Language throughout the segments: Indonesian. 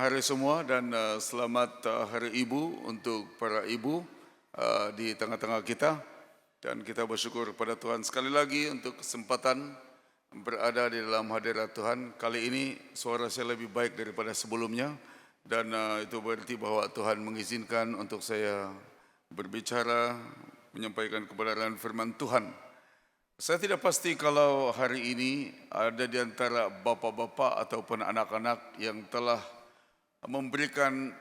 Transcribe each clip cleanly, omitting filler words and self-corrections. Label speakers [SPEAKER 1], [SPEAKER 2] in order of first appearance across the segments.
[SPEAKER 1] hari semua dan selamat Hari Ibu untuk para ibu di tengah-tengah kita. Dan kita bersyukur kepada Tuhan sekali lagi untuk kesempatan berada di dalam hadirat Tuhan. Kali ini suara saya lebih baik daripada sebelumnya dan itu berarti bahwa Tuhan mengizinkan untuk saya berbicara, menyampaikan kebenaran firman Tuhan. Saya tidak pasti kalau hari ini ada di antara bapak-bapak ataupun anak-anak yang telah memberikan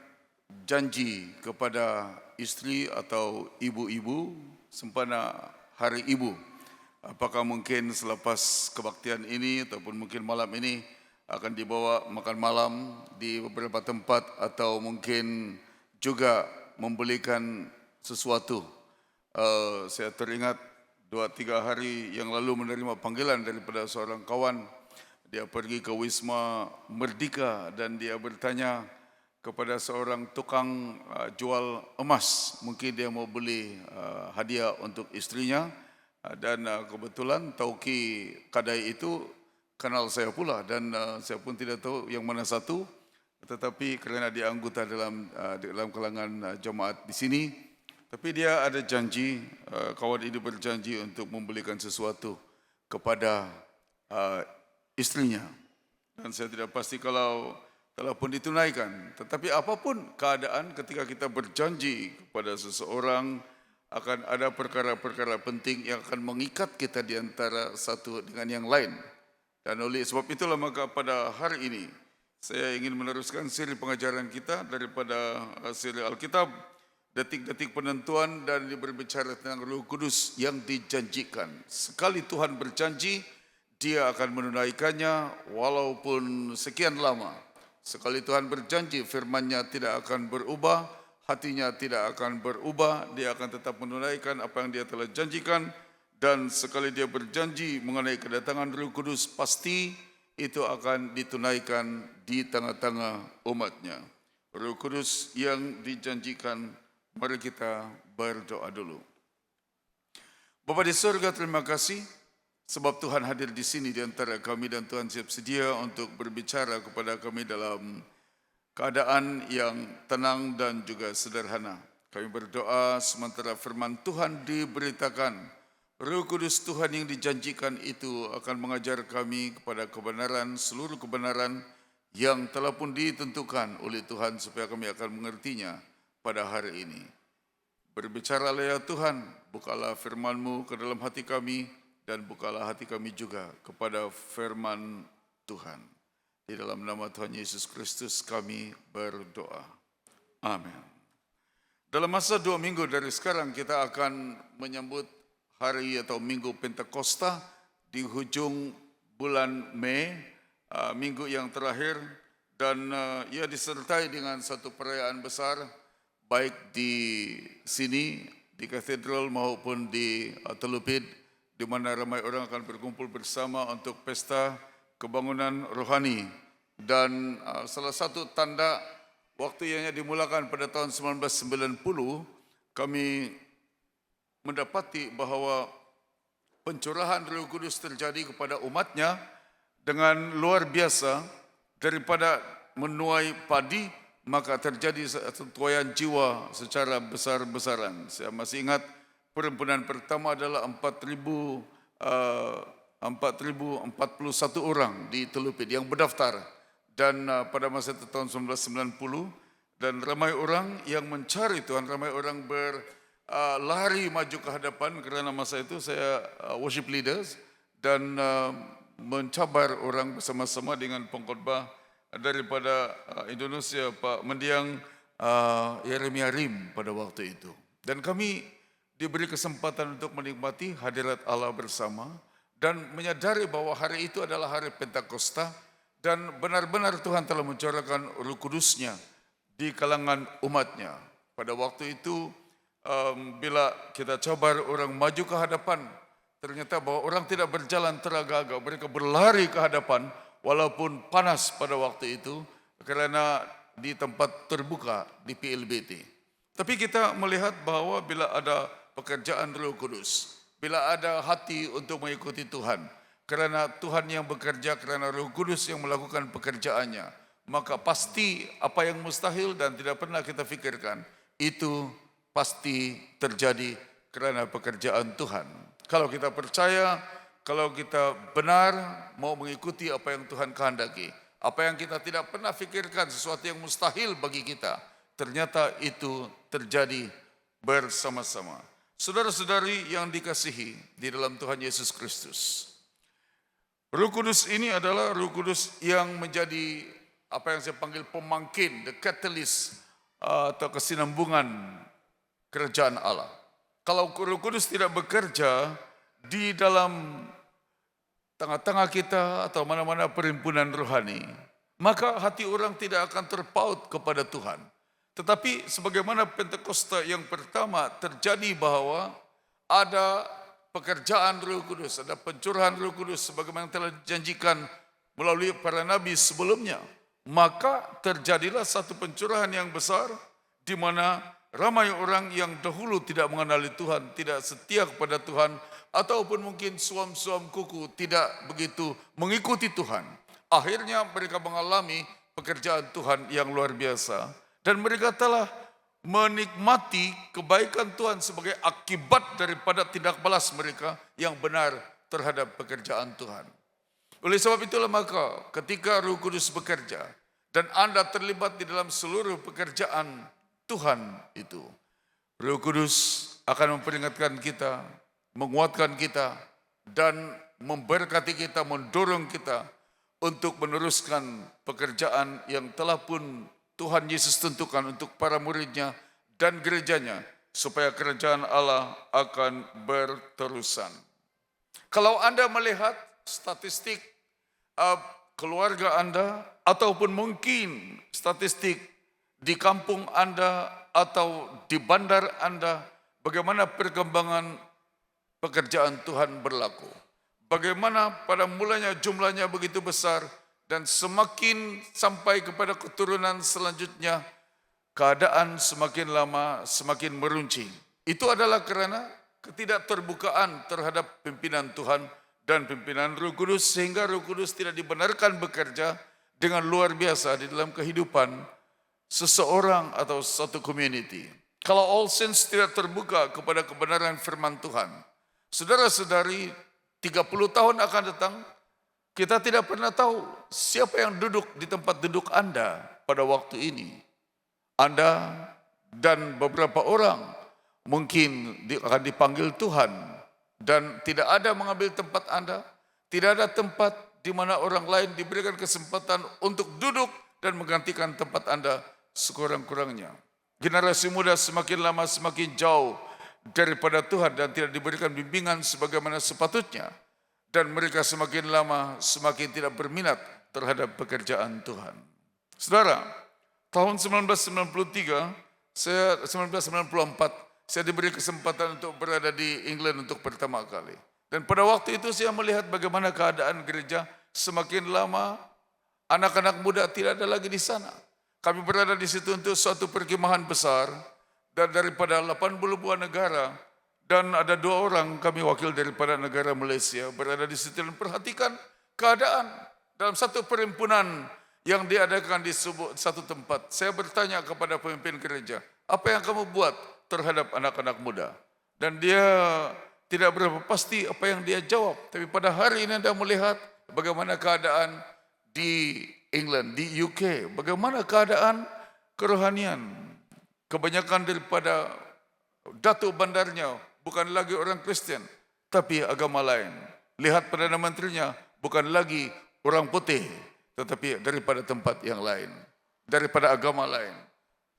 [SPEAKER 1] janji kepada istri atau ibu-ibu sempena Hari Ibu. Apakah mungkin selepas kebaktian ini ataupun mungkin malam ini akan dibawa makan malam di beberapa tempat atau mungkin juga membelikan sesuatu. Saya teringat 2-3 hari yang lalu menerima panggilan daripada seorang kawan. Dia pergi ke Wisma Merdeka dan dia bertanya kepada seorang tukang jual emas. Mungkin dia mau beli hadiah untuk istrinya. Dan kebetulan Tauki Kadai itu kenal saya pula dan saya pun tidak tahu yang mana satu. Tetapi kerana dia anggota dalam kalangan jemaat di sini, tapi dia ada janji, kawan ini berjanji untuk membelikan sesuatu kepada istrinya. Dan saya tidak pasti kalau telah pun ditunaikan. Tetapi apapun keadaan ketika kita berjanji kepada seseorang, akan ada perkara-perkara penting yang akan mengikat kita di antara satu dengan yang lain. Dan oleh sebab itulah maka pada hari ini, saya ingin meneruskan siri pengajaran kita daripada siri Alkitab, detik-detik penentuan, dan berbicara tentang Roh Kudus yang dijanjikan. Sekali Tuhan berjanji, Dia akan menunaikannya walaupun sekian lama. Sekali Tuhan berjanji, firman-Nya tidak akan berubah, hatinya tidak akan berubah, Dia akan tetap menunaikan apa yang Dia telah janjikan. Dan sekali Dia berjanji mengenai kedatangan Roh Kudus, pasti itu akan ditunaikan di tengah-tengah umat-Nya. Roh Kudus yang dijanjikan. Mari kita berdoa dulu. Bapa di surga, terima kasih sebab Tuhan hadir di sini di antara kami dan Tuhan siap sedia untuk berbicara kepada kami dalam keadaan yang tenang dan juga sederhana. Kami berdoa sementara firman Tuhan diberitakan, Roh Kudus Tuhan yang dijanjikan itu akan mengajar kami kepada kebenaran, seluruh kebenaran yang telah pun ditentukan oleh Tuhan supaya kami akan mengertinya pada hari ini. Berbicaralah ya Tuhan, bukalah firman-Mu ke dalam hati kami dan bukalah hati kami juga kepada firman Tuhan. Di dalam nama Tuhan Yesus Kristus kami berdoa. Amin. Dalam masa 2 minggu dari sekarang kita akan menyambut hari atau Minggu Pentakosta di hujung bulan Mei, minggu yang terakhir, dan ia disertai dengan satu perayaan besar baik di sini, di katedral maupun di Telupit, di mana ramai orang akan berkumpul bersama untuk pesta kebangunan rohani. Dan salah satu tanda waktu yang dimulakan pada tahun 1990, kami mendapati bahawa pencurahan Roh Kudus terjadi kepada umat-Nya dengan luar biasa. Daripada menuai padi, maka terjadi satu tuaian jiwa secara besar-besaran. Saya masih ingat perhimpunan pertama adalah 4.041 orang di Telupit yang berdaftar. Dan pada masa itu tahun 1990, dan ramai orang yang mencari Tuhan, ramai orang berlari maju ke hadapan kerana masa itu saya worship leaders dan mencabar orang bersama-sama dengan pengkhotbah daripada Indonesia, Pak Mendiang Yeremia Rim pada waktu itu. Dan kami diberi kesempatan untuk menikmati hadirat Allah bersama dan menyadari bahwa hari itu adalah hari Pentakosta dan benar-benar Tuhan telah mencurahkan Roh Kudus-Nya di kalangan umat-Nya. Pada waktu itu bila kita cabar orang maju ke hadapan, ternyata bahwa orang tidak berjalan teragak-agak, mereka berlari ke hadapan walaupun panas pada waktu itu kerana di tempat terbuka di PLBT. Tapi kita melihat bahwa bila ada pekerjaan Roh Kudus, bila ada hati untuk mengikuti Tuhan, kerana Tuhan yang bekerja, kerana Roh Kudus yang melakukan pekerjaannya, maka pasti apa yang mustahil dan tidak pernah kita pikirkan, itu pasti terjadi karena pekerjaan Tuhan. Kalau kita percaya, kalau kita benar mau mengikuti apa yang Tuhan kehendaki, apa yang kita tidak pernah pikirkan, sesuatu yang mustahil bagi kita, ternyata itu terjadi bersama-sama. Saudara-saudari yang dikasihi di dalam Tuhan Yesus Kristus, Roh Kudus ini adalah Roh Kudus yang menjadi apa yang saya panggil pemangkin, the catalyst atau kesinambungan kerajaan Allah. Kalau Roh Kudus tidak bekerja di dalam tengah-tengah kita atau mana-mana perhimpunan rohani, maka hati orang tidak akan terpaut kepada Tuhan. Tetapi sebagaimana Pentakosta yang pertama terjadi bahwa ada pekerjaan Roh Kudus, ada pencurahan Roh Kudus sebagaimana telah dijanjikan melalui para nabi sebelumnya, maka terjadilah satu pencurahan yang besar di mana ramai orang yang dahulu tidak mengenali Tuhan, tidak setia kepada Tuhan, ataupun mungkin suam-suam kuku tidak begitu mengikuti Tuhan. Akhirnya mereka mengalami pekerjaan Tuhan yang luar biasa. Dan mereka telah menikmati kebaikan Tuhan sebagai akibat daripada tindak balas mereka yang benar terhadap pekerjaan Tuhan. Oleh sebab itulah maka ketika Roh Kudus bekerja dan Anda terlibat di dalam seluruh pekerjaan Tuhan itu, Roh Kudus akan memperingatkan kita, menguatkan kita, dan memberkati kita, mendorong kita untuk meneruskan pekerjaan yang telah pun Tuhan Yesus tentukan untuk para muridnya dan gerejanya, supaya kerajaan Allah akan berterusan. Kalau Anda melihat statistik keluarga Anda, ataupun mungkin statistik di kampung Anda atau di bandar Anda, bagaimana perkembangan pekerjaan Tuhan berlaku. Bagaimana pada mulanya jumlahnya begitu besar, dan semakin sampai kepada keturunan selanjutnya, keadaan semakin lama semakin meruncing. Itu adalah karena ketidakterbukaan terhadap pimpinan Tuhan dan pimpinan Roh Kudus, sehingga Roh Kudus tidak dibenarkan bekerja dengan luar biasa di dalam kehidupan seseorang atau satu community. Kalau All Saints tidak terbuka kepada kebenaran firman Tuhan, saudara-saudari, 30 tahun akan datang, kita tidak pernah tahu siapa yang duduk di tempat duduk Anda pada waktu ini. Anda dan beberapa orang mungkin akan dipanggil Tuhan, dan tidak ada mengambil tempat Anda. Tidak ada tempat di mana orang lain diberikan kesempatan untuk duduk dan menggantikan tempat Anda sekurang-kurangnya. Generasi muda semakin lama semakin jauh daripada Tuhan dan tidak diberikan bimbingan sebagaimana sepatutnya. Dan mereka semakin lama semakin tidak berminat terhadap pekerjaan Tuhan. Saudara, tahun 1994, saya diberi kesempatan untuk berada di England untuk pertama kali. Dan pada waktu itu saya melihat bagaimana keadaan gereja semakin lama, anak-anak muda tidak ada lagi di sana. Kami berada di situ untuk suatu perkemahan besar, dan daripada 80 buah negara, dan ada 2 orang kami wakil daripada negara Malaysia berada di situ dan perhatikan keadaan dalam satu perhimpunan yang diadakan di satu tempat. Saya bertanya kepada pemimpin gereja, apa yang kamu buat terhadap anak-anak muda? Dan dia tidak berapa pasti apa yang dia jawab. Tapi pada hari ini Anda melihat bagaimana keadaan di England, di UK, bagaimana keadaan kerohanian. Kebanyakan daripada datuk bandarnya bukan lagi orang Kristen, tapi agama lain. Lihat Perdana Menterinya bukan lagi orang putih, tetapi daripada tempat yang lain, daripada agama lain.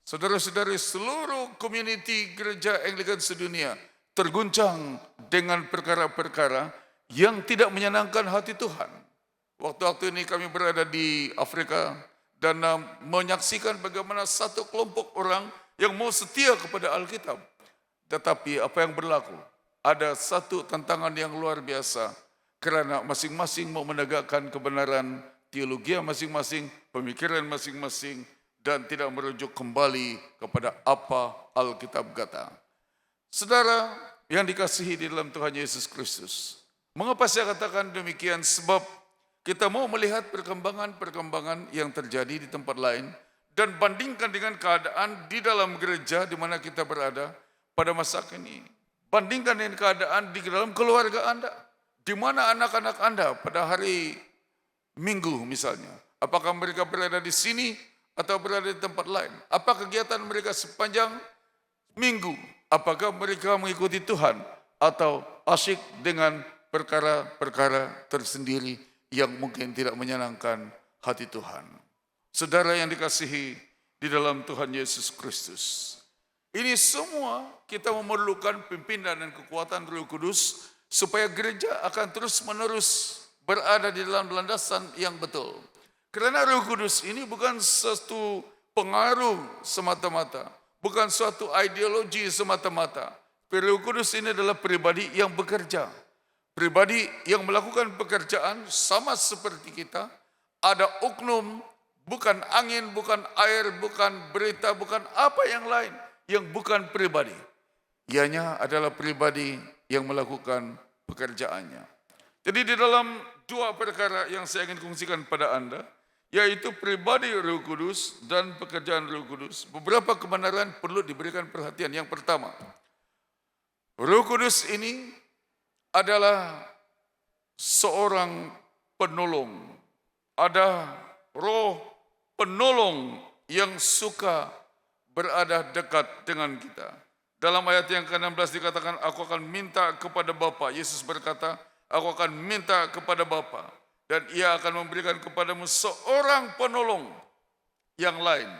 [SPEAKER 1] Saudara-saudari, seluruh community gereja Anglikan sedunia terguncang dengan perkara-perkara yang tidak menyenangkan hati Tuhan. Waktu-waktu ini kami berada di Afrika dan menyaksikan bagaimana satu kelompok orang yang mau setia kepada Alkitab. Tetapi apa yang berlaku? Ada satu tantangan yang luar biasa, karena masing-masing mau menegakkan kebenaran teologi masing-masing, pemikiran masing-masing, dan tidak merujuk kembali kepada apa Alkitab kata. Saudara yang dikasihi di dalam Tuhan Yesus Kristus, mengapa saya katakan demikian? Sebab Kita mau melihat perkembangan-perkembangan yang terjadi di tempat lain dan bandingkan dengan keadaan di dalam gereja di mana kita berada pada masa kini. Bandingkan dengan keadaan di dalam keluarga Anda. Di mana anak-anak Anda pada hari Minggu misalnya. Apakah mereka berada di sini atau berada di tempat lain? Apa kegiatan mereka sepanjang minggu? Apakah mereka mengikuti Tuhan atau asyik dengan perkara-perkara tersendiri yang mungkin tidak menyenangkan hati Tuhan? Saudara yang dikasihi di dalam Tuhan Yesus Kristus, ini semua kita memerlukan pimpinan dan kekuatan Roh Kudus supaya gereja akan terus-menerus berada di dalam landasan yang betul. Karena Roh Kudus ini bukan suatu pengaruh semata-mata, bukan suatu ideologi semata-mata. Roh Kudus ini adalah pribadi yang bekerja. Pribadi yang melakukan pekerjaan sama seperti kita. Ada oknum, bukan angin, bukan air, bukan berita, bukan apa yang lain. Yang bukan pribadi. Ianya adalah pribadi yang melakukan pekerjaannya. Jadi di dalam dua perkara yang saya ingin kongsikan pada Anda, yaitu pribadi Roh Kudus dan pekerjaan Roh Kudus, beberapa kebenaran perlu diberikan perhatian. Yang pertama, Roh Kudus ini adalah seorang penolong. Ada roh penolong yang suka berada dekat dengan kita. Dalam ayat yang ke-16 dikatakan, aku akan minta kepada Bapa. Yesus berkata, aku akan minta kepada Bapa. Dan ia akan memberikan kepadamu seorang penolong yang lain.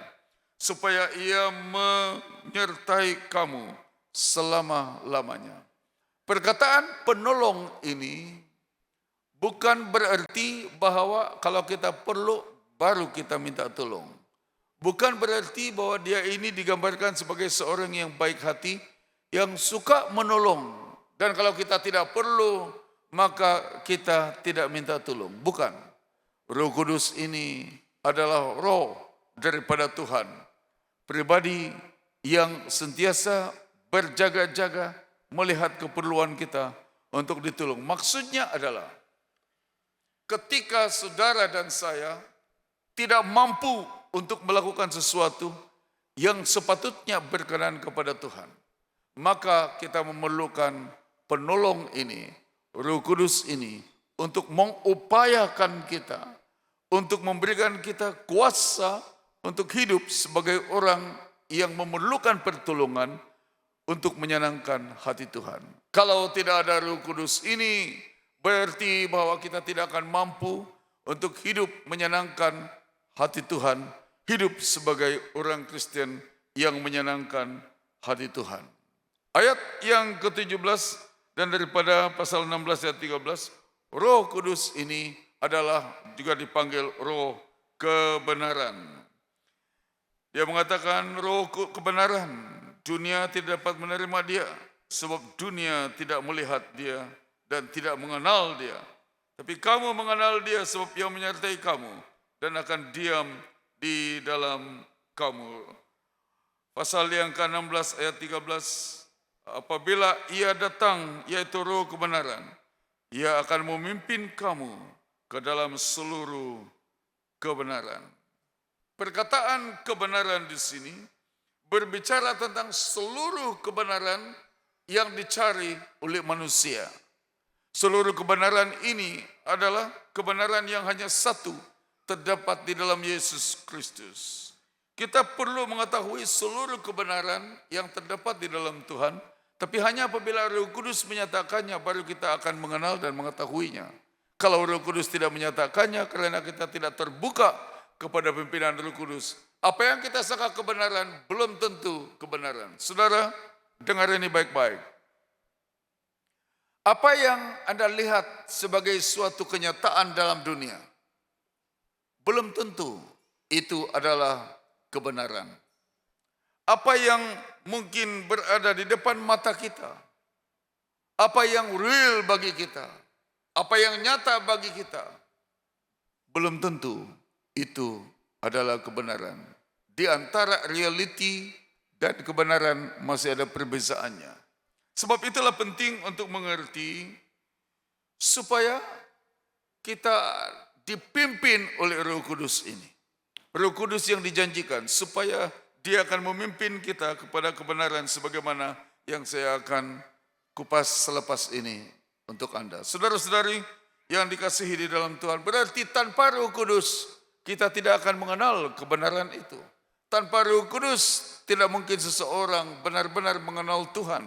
[SPEAKER 1] Supaya ia menyertai kamu selama-lamanya. Perkataan penolong ini bukan berarti bahwa kalau kita perlu baru kita minta tolong. Bukan berarti bahwa dia ini digambarkan sebagai seorang yang baik hati, yang suka menolong. Dan kalau kita tidak perlu, maka kita tidak minta tolong. Bukan. Roh Kudus ini adalah roh daripada Tuhan. Pribadi yang sentiasa berjaga-jaga melihat keperluan kita untuk ditolong. Maksudnya adalah ketika saudara dan saya tidak mampu untuk melakukan sesuatu yang sepatutnya berkenan kepada Tuhan, maka kita memerlukan penolong ini, Roh Kudus ini, untuk mengupayakan kita, untuk memberikan kita kuasa untuk hidup sebagai orang yang memerlukan pertolongan untuk menyenangkan hati Tuhan. Kalau tidak ada Roh Kudus ini, berarti bahwa kita tidak akan mampu untuk hidup menyenangkan hati Tuhan, hidup sebagai orang Kristen yang menyenangkan hati Tuhan. Ayat yang ke-17 dan daripada pasal 16 ayat 13, Roh Kudus ini adalah juga dipanggil roh kebenaran. Dia mengatakan roh kebenaran, dunia tidak dapat menerima dia sebab dunia tidak melihat dia dan tidak mengenal dia. Tapi kamu mengenal dia sebab ia menyertai kamu dan akan diam di dalam kamu. Pasal yang ke-16 ayat 13, apabila ia datang, yaitu roh kebenaran, ia akan memimpin kamu ke dalam seluruh kebenaran. Perkataan kebenaran di sini berbicara tentang seluruh kebenaran yang dicari oleh manusia. Seluruh kebenaran ini adalah kebenaran yang hanya satu, terdapat di dalam Yesus Kristus. Kita perlu mengetahui seluruh kebenaran yang terdapat di dalam Tuhan, tapi hanya apabila Roh Kudus menyatakannya baru kita akan mengenal dan mengetahuinya. Kalau Roh Kudus tidak menyatakannya karena kita tidak terbuka kepada pimpinan Roh Kudus, apa yang kita sangka kebenaran belum tentu kebenaran. Saudara, dengar ini baik-baik. Apa yang Anda lihat sebagai suatu kenyataan dalam dunia, belum tentu itu adalah kebenaran. Apa yang mungkin berada di depan mata kita, apa yang real bagi kita, apa yang nyata bagi kita, belum tentu itu adalah kebenaran. Di antara reality dan kebenaran masih ada perbezaannya. Sebab itulah penting untuk mengerti supaya kita dipimpin oleh Roh Kudus ini. Roh Kudus yang dijanjikan supaya Dia akan memimpin kita kepada kebenaran sebagaimana yang saya akan kupas selepas ini untuk Anda. Saudara-saudari yang dikasihi di dalam Tuhan, berarti tanpa Roh Kudus kita tidak akan mengenal kebenaran itu. Tanpa Roh Kudus tidak mungkin seseorang benar-benar mengenal Tuhan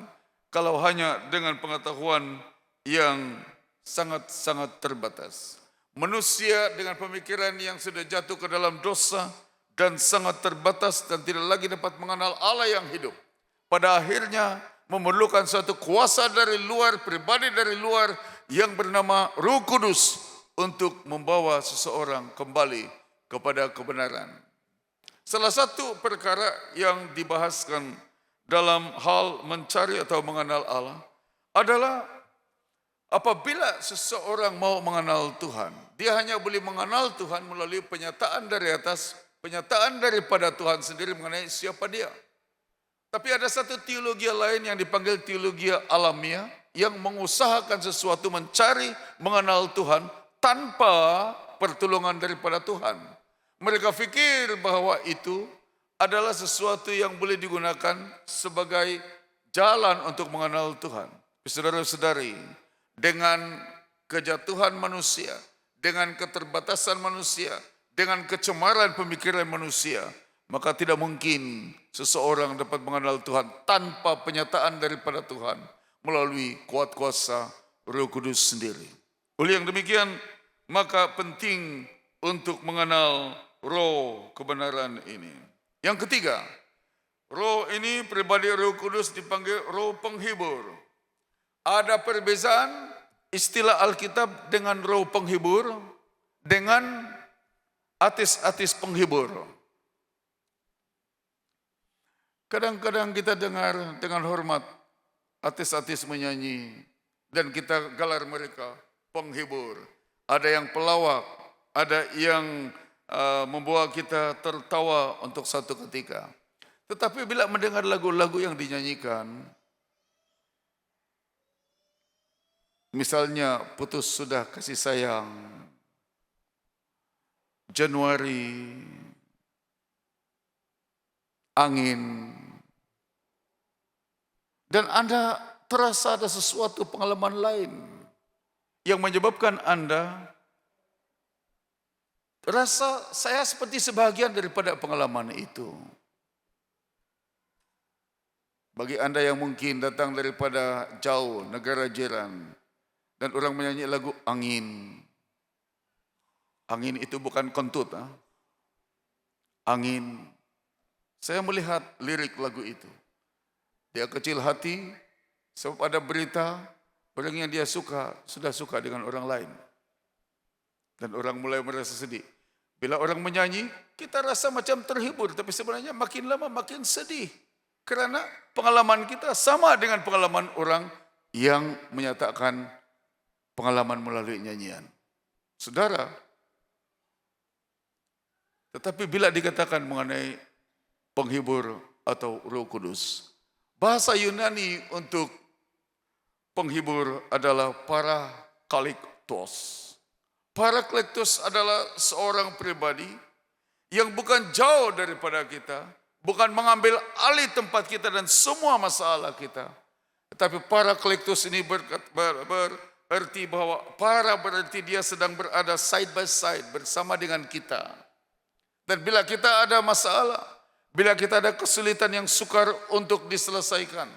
[SPEAKER 1] kalau hanya dengan pengetahuan yang sangat-sangat terbatas. Manusia dengan pemikiran yang sudah jatuh ke dalam dosa dan sangat terbatas dan tidak lagi dapat mengenal Allah yang hidup, pada akhirnya memerlukan suatu kuasa dari luar, pribadi dari luar yang bernama Roh Kudus untuk membawa seseorang kembali kepada kebenaran. Salah satu perkara yang dibahaskan dalam hal mencari atau mengenal Allah adalah apabila seseorang mau mengenal Tuhan, dia hanya boleh mengenal Tuhan melalui penyataan dari atas, penyataan daripada Tuhan sendiri mengenai siapa Dia. Tapi ada satu teologi lain yang dipanggil teologi alamiah yang mengusahakan sesuatu mencari mengenal Tuhan tanpa pertolongan daripada Tuhan. Mereka fikir bahwa itu adalah sesuatu yang boleh digunakan sebagai jalan untuk mengenal Tuhan. Saudara-saudari, dengan kejatuhan manusia, dengan keterbatasan manusia, dengan kecemaran pemikiran manusia, maka tidak mungkin seseorang dapat mengenal Tuhan tanpa penyataan daripada Tuhan melalui kuat kuasa Roh Kudus sendiri. Oleh yang demikian, maka penting untuk mengenal roh kebenaran ini. Yang ketiga, roh ini, pribadi Roh Kudus dipanggil roh penghibur. Ada perbezaan istilah Alkitab dengan roh penghibur dengan atis-atis penghibur. Kadang-kadang kita dengar dengan hormat artis-artis menyanyi dan kita gelar mereka penghibur. Ada yang pelawak, ada yang membawa kita tertawa untuk satu ketika. Tetapi bila mendengar lagu-lagu yang dinyanyikan, misalnya Putus Sudah Kasih Sayang, Januari, Angin, dan Anda terasa ada sesuatu pengalaman lain yang menyebabkan Anda terasa saya seperti sebahagian daripada pengalaman itu. Bagi Anda yang mungkin datang daripada jauh, negara jiran, dan orang menyanyi lagu Angin. Angin itu bukan kentut. Angin. Saya melihat lirik lagu itu. Dia kecil hati, sebab ada berita, orang yang dia suka, sudah suka dengan orang lain. Dan orang mulai merasa sedih. Bila orang menyanyi, kita rasa macam terhibur, tapi sebenarnya makin lama makin sedih. Karena pengalaman kita sama dengan pengalaman orang yang menyatakan pengalaman melalui nyanyian. Saudara, tetapi bila dikatakan mengenai penghibur atau Roh Kudus, bahasa Yunani untuk penghibur adalah Parakletos. Parakletos adalah seorang pribadi yang bukan jauh daripada kita, bukan mengambil alih tempat kita dan semua masalah kita. Tetapi Parakletos ini berarti bahwa berarti dia sedang berada side by side bersama dengan kita. Dan bila kita ada masalah, bila kita ada kesulitan yang sukar untuk diselesaikan,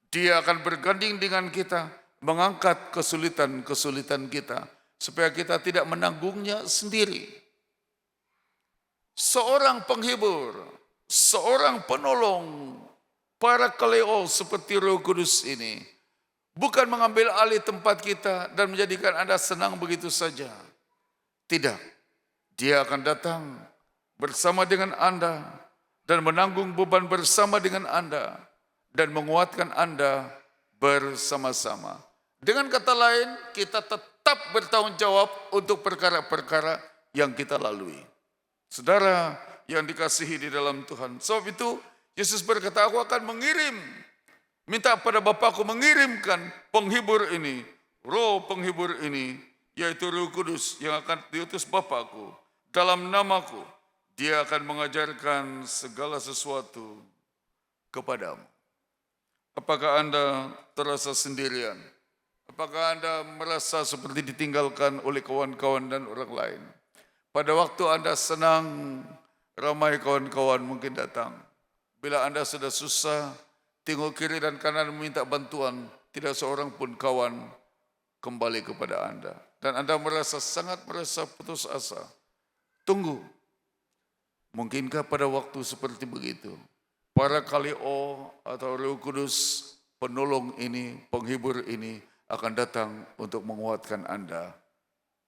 [SPEAKER 1] dia akan berganding dengan kita, mengangkat kesulitan-kesulitan kita, supaya kita tidak menanggungnya sendiri. Seorang penghibur, seorang penolong, Parakletos seperti Roh Kudus ini, bukan mengambil alih tempat kita dan menjadikan Anda senang begitu saja. Tidak, dia akan datang bersama dengan Anda dan menanggung beban bersama dengan Anda dan menguatkan Anda bersama-sama. Dengan kata lain, kita tetap bertanggung jawab untuk perkara-perkara yang kita lalui. Saudara yang dikasihi di dalam Tuhan, sebab itu Yesus berkata, aku akan minta pada Bapakku mengirimkan penghibur ini, roh penghibur ini, yaitu Roh Kudus yang akan diutus Bapakku dalam namaku. Dia akan mengajarkan segala sesuatu kepadamu. Apakah Anda terasa sendirian? Apakah Anda merasa seperti ditinggalkan oleh kawan-kawan dan orang lain? Pada waktu Anda senang, ramai kawan-kawan mungkin datang. Bila Anda sudah susah, tengok kiri dan kanan meminta bantuan, tidak seorang pun kawan kembali kepada Anda. Dan Anda sangat merasa putus asa. Tunggu. Mungkinkah pada waktu seperti begitu, para kaleo atau Roh Kudus penolong ini, penghibur ini akan datang untuk menguatkan Anda.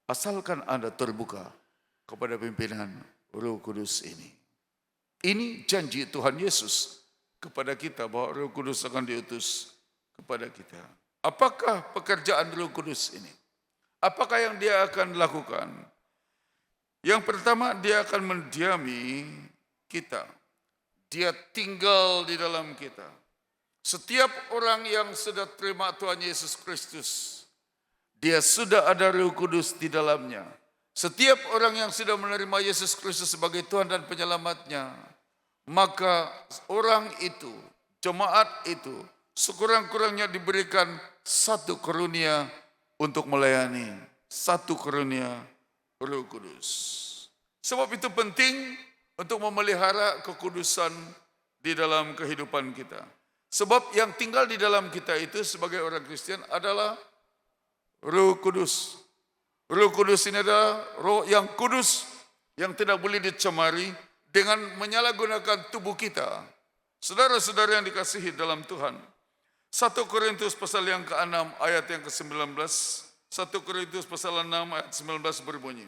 [SPEAKER 1] Asalkan Anda terbuka kepada pimpinan Roh Kudus ini. Ini janji Tuhan Yesus kepada kita bahwa Roh Kudus akan diutus kepada kita. Apakah pekerjaan Roh Kudus ini? Apakah yang dia akan lakukan? Yang pertama, dia akan mendiami kita. Dia tinggal di dalam kita. Setiap orang yang sudah terima Tuhan Yesus Kristus, dia sudah ada Roh Kudus di dalamnya. Setiap orang yang sudah menerima Yesus Kristus sebagai Tuhan dan penyelamatnya, maka orang itu, jemaat itu, sekurang-kurangnya diberikan satu karunia untuk melayani, satu karunia Roh Kudus. Sebab itu penting untuk memelihara kekudusan di dalam kehidupan kita. Sebab yang tinggal di dalam kita itu sebagai orang Kristen adalah Roh Kudus. Roh Kudus ini adalah roh yang kudus, yang tidak boleh dicemari dengan menyalahgunakan tubuh kita. Saudara-saudara yang dikasihi dalam Tuhan, 1 Korintus pasal yang ke-6 ayat yang ke-19, 1 Korintus pasal 6 ayat 19 berbunyi,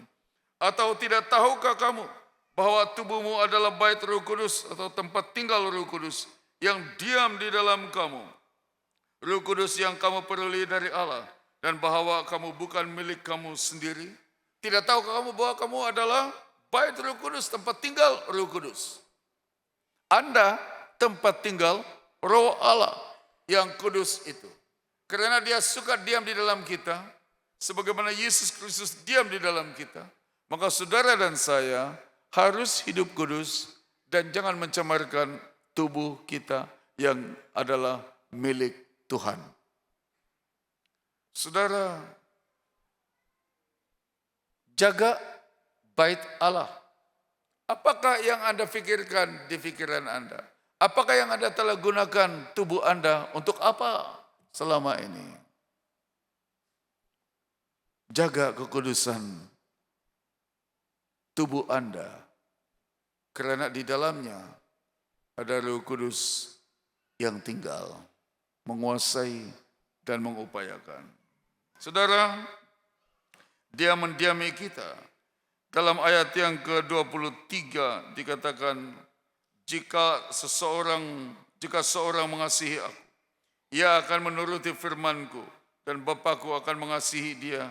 [SPEAKER 1] atau tidak tahukah kamu bahwa tubuhmu adalah bait Roh Kudus atau tempat tinggal Roh Kudus yang diam di dalam kamu, Roh Kudus yang kamu peroleh dari Allah, dan bahwa kamu bukan milik kamu sendiri? Tidak tahukah kamu bahwa kamu adalah bait Roh Kudus, tempat tinggal Roh Kudus? Anda tempat tinggal Roh Allah yang kudus itu. Karena dia suka diam di dalam kita, sebagaimana Yesus Kristus diam di dalam kita, maka saudara dan saya harus hidup kudus dan jangan mencemarkan tubuh kita yang adalah milik Tuhan. Saudara, jaga bait Allah. Apakah yang Anda pikirkan di pikiran Anda? Apakah yang Anda telah gunakan tubuh Anda untuk apa selama ini? Jaga kekudusan tubuh Anda, karena di dalamnya ada Roh Kudus yang tinggal, menguasai dan mengupayakan. Saudara, dia mendiami kita. Dalam ayat yang ke-23 dikatakan, jika seorang mengasihi aku, ia akan menuruti firman-Ku, dan Bapa-Ku akan mengasihi dia,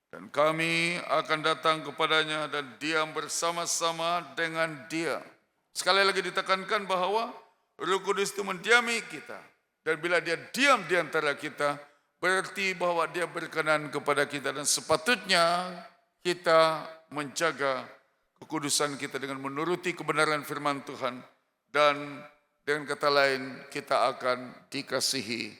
[SPEAKER 1] dan kami akan datang kepadanya dan diam bersama-sama dengan dia. Sekali lagi ditekankan bahwa Roh Kudus itu mendiami kita. Dan bila dia diam di antara kita, berarti bahwa dia berkenan kepada kita. Dan sepatutnya kita menjaga kekudusan kita dengan menuruti kebenaran firman Tuhan. Dan dengan kata lain, kita akan dikasihi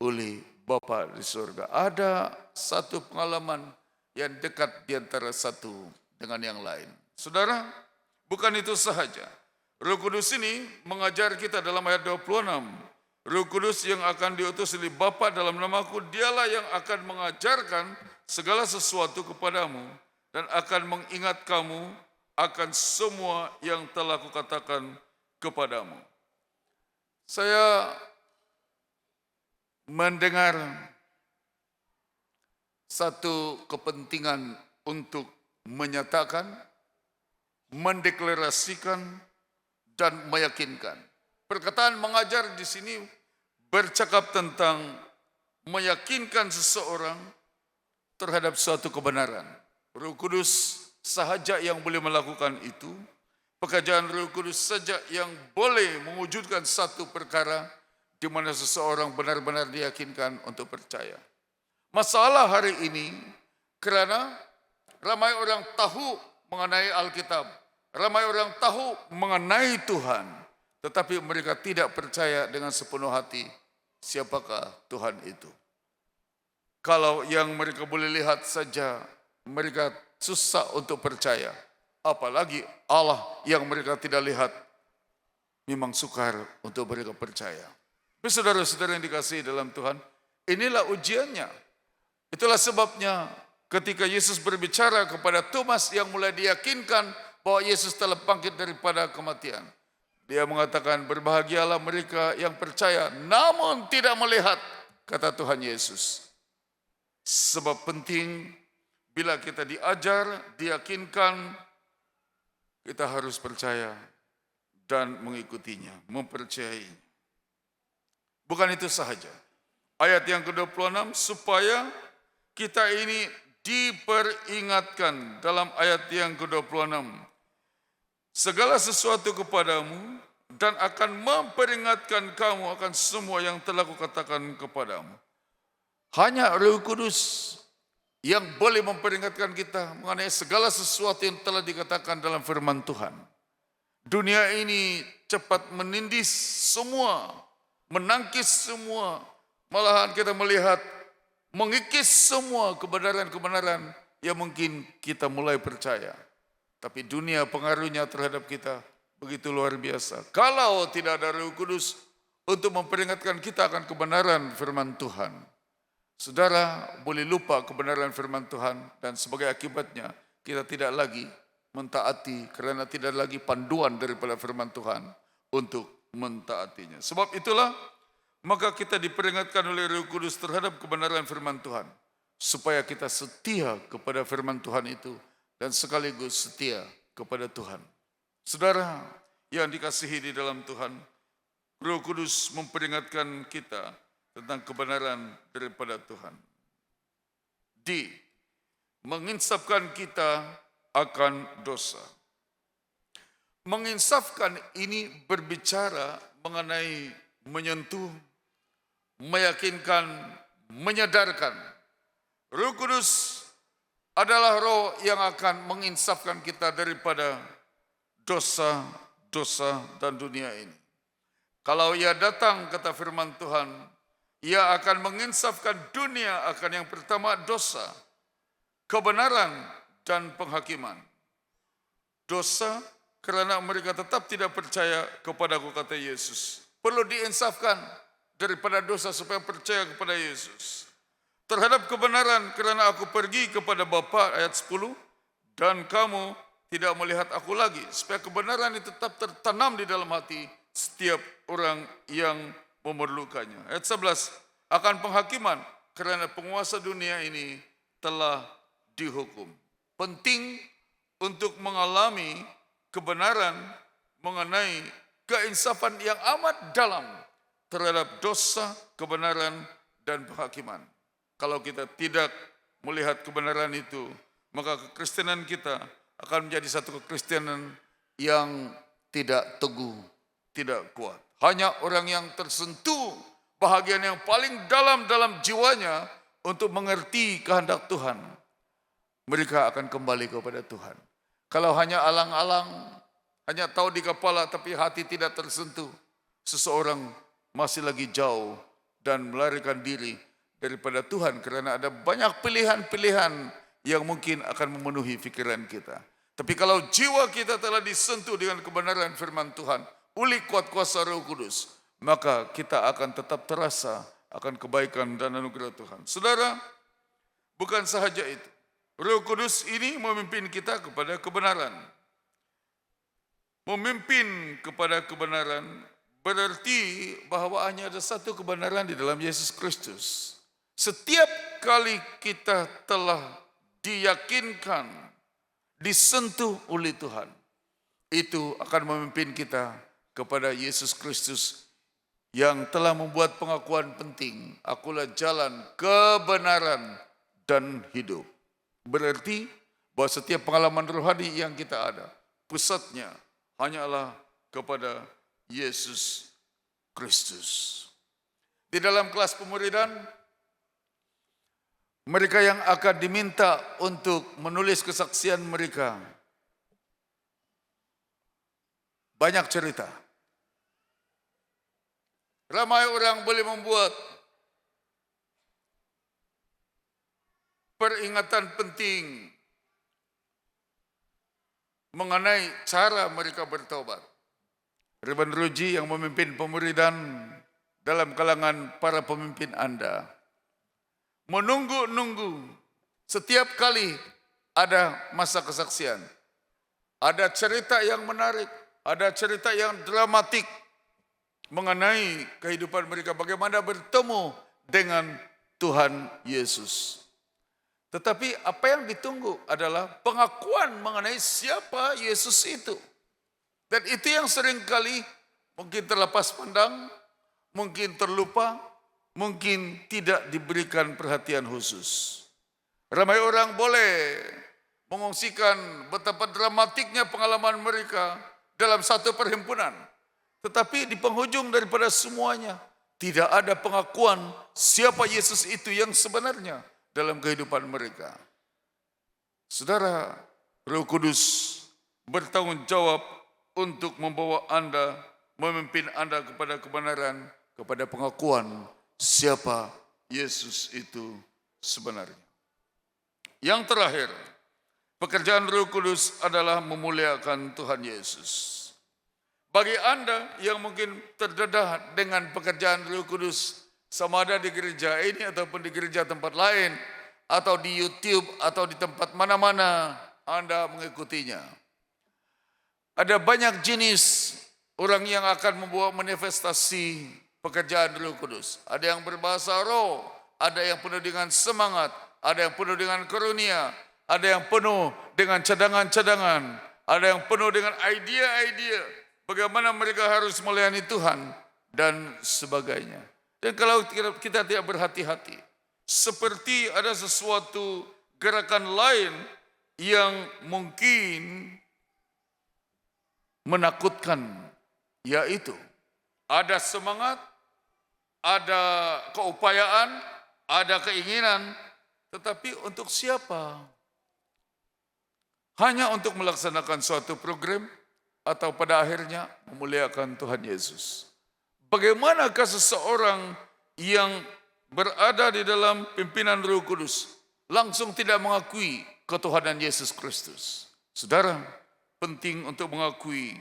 [SPEAKER 1] oleh Bapa di surga. Ada satu pengalaman yang dekat di antara satu dengan yang lain. Saudara, bukan itu sahaja. Roh Kudus ini mengajar kita dalam ayat 26. Roh Kudus yang akan diutus oleh Bapa dalam namaku, dialah yang akan mengajarkan segala sesuatu kepadamu dan akan mengingat kamu akan semua yang telah kukatakan kepadamu. Saya mendengar satu kepentingan untuk menyatakan, mendeklarasikan, dan meyakinkan. Perkataan mengajar di sini bercakap tentang meyakinkan seseorang terhadap suatu kebenaran. Roh Kudus sahaja yang boleh melakukan itu. Pekerjaan Roh Kudus saja yang boleh mewujudkan satu perkara di mana seseorang benar-benar diyakinkan untuk percaya. Masalah hari ini Karena ramai orang tahu mengenai Alkitab, ramai orang tahu mengenai Tuhan, tetapi mereka tidak percaya dengan sepenuh hati siapakah Tuhan itu. Kalau yang mereka boleh lihat saja, mereka susah untuk percaya. Apalagi Allah yang mereka tidak lihat, memang sukar untuk mereka percaya. Tapi saudara-saudara yang dikasihi dalam Tuhan, inilah ujiannya. Itulah sebabnya ketika Yesus berbicara kepada Thomas yang mulai diyakinkan bahwa Yesus telah bangkit daripada kematian, dia mengatakan, berbahagialah mereka yang percaya namun tidak melihat, kata Tuhan Yesus. Sebab penting bila kita diajar, diyakinkan, kita harus percaya dan mengikutinya, mempercayainya. Bukan itu sahaja. Ayat yang ke-26, supaya kita ini diperingatkan dalam ayat yang ke-26. Segala sesuatu kepadamu dan akan memperingatkan kamu akan semua yang telah kukatakan kepadamu. Hanya Roh Kudus yang boleh memperingatkan kita mengenai segala sesuatu yang telah dikatakan dalam firman Tuhan. Dunia ini cepat menindis semua, menangkis semua, malahan kita melihat mengikis semua kebenaran-kebenaran yang mungkin kita mulai percaya. Tapi dunia pengaruhnya terhadap kita begitu luar biasa. Kalau tidak ada Roh Kudus untuk memperingatkan kita akan kebenaran firman Tuhan, saudara boleh lupa kebenaran firman Tuhan dan sebagai akibatnya kita tidak lagi mentaati karena tidak lagi panduan daripada firman Tuhan untuk mentaatinya. Sebab itulah maka kita diperingatkan oleh Roh Kudus terhadap kebenaran firman Tuhan, supaya kita setia kepada firman Tuhan itu dan sekaligus setia kepada Tuhan. Saudara yang dikasihi di dalam Tuhan, Roh Kudus memperingatkan kita tentang kebenaran daripada Tuhan. Menginsafkan kita akan dosa. Menginsafkan ini berbicara mengenai menyentuh, meyakinkan, menyadarkan. Roh Kudus adalah roh yang akan menginsafkan kita daripada dosa-dosa dan dunia ini. Kalau ia datang, kata firman Tuhan, ia akan menginsafkan dunia akan yang pertama dosa, kebenaran, dan penghakiman. Dosa karena mereka tetap tidak percaya kepadaku, kata Yesus. Perlu diinsafkan daripada dosa supaya percaya kepada Yesus. Terhadap kebenaran kerana aku pergi kepada Bapa, ayat 10, dan kamu tidak melihat aku lagi. Supaya kebenaran itu tetap tertanam di dalam hati setiap orang yang memerlukannya. Ayat 11, akan penghakiman kerana penguasa dunia ini telah dihukum. Penting untuk mengalami kebenaran mengenai keinsafan yang amat dalam terhadap dosa, kebenaran, dan penghakiman. Kalau kita tidak melihat kebenaran itu, maka kekristenan kita akan menjadi satu kekristenan yang tidak teguh, tidak kuat. Hanya orang yang tersentuh bahagian yang paling dalam jiwanya untuk mengerti kehendak Tuhan, mereka akan kembali kepada Tuhan. Kalau hanya alang-alang, hanya tahu di kepala tapi hati tidak tersentuh, seseorang masih lagi jauh dan melarikan diri daripada Tuhan karena ada banyak pilihan-pilihan yang mungkin akan memenuhi pikiran kita. Tapi kalau jiwa kita telah disentuh dengan kebenaran firman Tuhan, oleh kuat kuasa Roh Kudus, maka kita akan tetap terasa akan kebaikan dan anugerah Tuhan. Saudara, bukan sahaja itu. Roh Kudus ini memimpin kita kepada kebenaran. Memimpin kepada kebenaran berarti bahwa hanya ada satu kebenaran di dalam Yesus Kristus. Setiap kali kita telah diyakinkan, disentuh oleh Tuhan, itu akan memimpin kita kepada Yesus Kristus yang telah membuat pengakuan penting, akulah jalan, kebenaran, dan hidup. Berarti bahwa setiap pengalaman rohani yang kita ada, pusatnya hanyalah kepada Yesus Kristus. Di dalam kelas pemuridan, Mereka yang akan diminta untuk menulis kesaksian mereka. Banyak cerita. Ramai orang boleh membuat peringatan penting mengenai cara mereka bertobat. Reban Ruji yang memimpin pemuridan dalam kalangan para pemimpin Anda menunggu-nunggu setiap kali ada masa kesaksian. Ada cerita yang menarik, ada cerita yang dramatik mengenai kehidupan mereka, bagaimana bertemu dengan Tuhan Yesus. Tetapi apa yang ditunggu adalah pengakuan mengenai siapa Yesus itu. Dan itu yang seringkali mungkin terlepas pandang, mungkin terlupa, mungkin tidak diberikan perhatian khusus. Ramai orang boleh mengungsikan betapa dramatiknya pengalaman mereka dalam satu perhimpunan. Tetapi di penghujung daripada semuanya, tidak ada pengakuan siapa Yesus itu yang sebenarnya dalam kehidupan mereka. Saudara, Roh Kudus bertanggung jawab untuk membawa Anda, memimpin Anda kepada kebenaran, kepada pengakuan siapa Yesus itu sebenarnya. Yang terakhir, pekerjaan Roh Kudus adalah memuliakan Tuhan Yesus. Bagi Anda yang mungkin terdedah dengan pekerjaan Roh Kudus, sama ada di gereja ini ataupun di gereja tempat lain, atau di YouTube atau di tempat mana-mana Anda mengikutinya. Ada banyak jenis orang yang akan membawa manifestasi pekerjaan Roh Kudus. Ada yang berbahasa roh, ada yang penuh dengan semangat, ada yang penuh dengan karunia, ada yang penuh dengan cadangan-cadangan, ada yang penuh dengan idea-idea bagaimana mereka harus melayani Tuhan dan sebagainya. Dan kalau kita tidak berhati-hati, seperti ada sesuatu gerakan lain yang mungkin menakutkan, yaitu ada semangat, ada keupayaan, ada keinginan, tetapi untuk siapa? Hanya untuk melaksanakan suatu program, atau pada akhirnya memuliakan Tuhan Yesus. Bagaimanakah seseorang yang berada di dalam pimpinan Roh Kudus langsung tidak mengakui ketuhanan Yesus Kristus? Saudara, penting untuk mengakui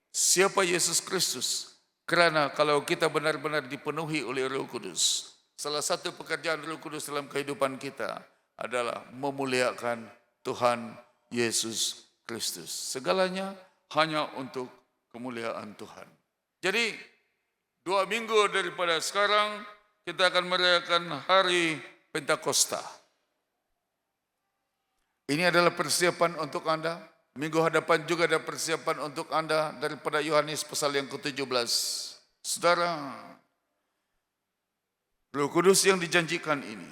[SPEAKER 1] siapa Yesus Kristus, karena kalau kita benar-benar dipenuhi oleh Roh Kudus, salah satu pekerjaan Roh Kudus dalam kehidupan kita adalah memuliakan Tuhan Yesus Kristus. Segalanya hanya untuk kemuliaan Tuhan. Jadi 2 minggu daripada sekarang kita akan merayakan hari Pentakosta. Ini adalah persiapan untuk Anda. Minggu hadapan juga ada persiapan untuk Anda daripada Yohanes pasal yang ke-17. Saudara, Roh Kudus yang dijanjikan ini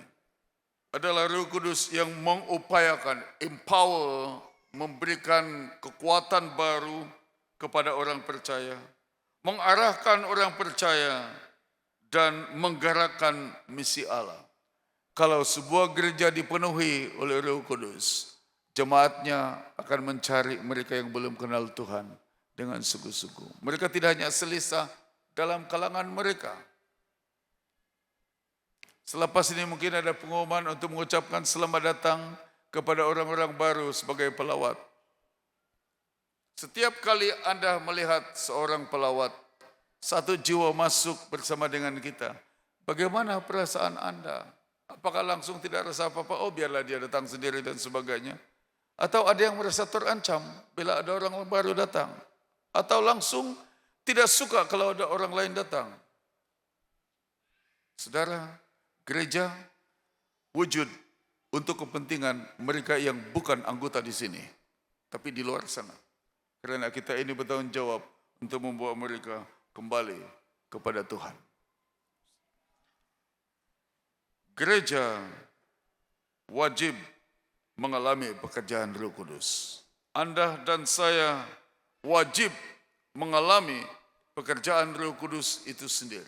[SPEAKER 1] adalah Roh Kudus yang mengupayakan, empower, memberikan kekuatan baru kepada orang percaya, mengarahkan orang percaya, dan menggerakkan misi Allah. Kalau sebuah gereja dipenuhi oleh Roh Kudus, jemaatnya akan mencari mereka yang belum kenal Tuhan dengan sungguh-sungguh. Mereka tidak hanya selisah dalam kalangan mereka. Selepas ini mungkin ada pengumuman untuk mengucapkan selamat datang kepada orang-orang baru sebagai pelawat. Setiap kali Anda melihat seorang pelawat, satu jiwa masuk bersama dengan kita, bagaimana perasaan Anda? Apakah langsung tidak rasa apa-apa? Oh, biarlah dia datang sendiri dan sebagainya. Atau ada yang merasa terancam bila ada orang baru datang? Atau langsung tidak suka kalau ada orang lain datang? Saudara, gereja wujud untuk kepentingan mereka yang bukan anggota di sini, tapi di luar sana. Karena kita ini bertanggung jawab untuk membawa mereka kembali kepada Tuhan. Gereja wajib mengalami pekerjaan Roh Kudus. Anda dan saya wajib mengalami pekerjaan Roh Kudus itu sendiri.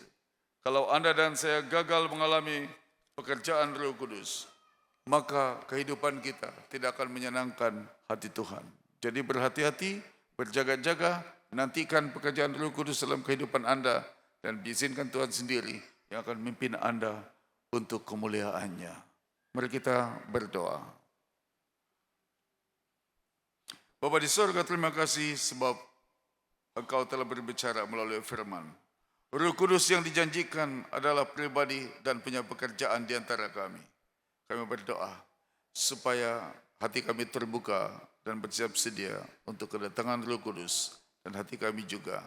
[SPEAKER 1] Kalau Anda dan saya gagal mengalami pekerjaan Roh Kudus, maka kehidupan kita tidak akan menyenangkan hati Tuhan. Jadi berhati-hati, berjaga-jaga, nantikan pekerjaan Roh Kudus dalam kehidupan Anda, dan diizinkan Tuhan sendiri yang akan memimpin Anda untuk kemuliaan-Nya. Mari kita berdoa. Bapa di surga, terima kasih sebab Engkau telah berbicara melalui firman. Roh Kudus yang dijanjikan adalah pribadi dan punya pekerjaan di antara kami. Kami berdoa supaya hati kami terbuka dan bersiap sedia untuk kedatangan Roh Kudus, dan hati kami juga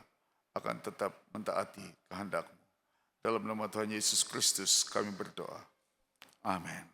[SPEAKER 1] akan tetap mentaati kehendak-Mu. Dalam nama Tuhan Yesus Kristus kami berdoa. Amin.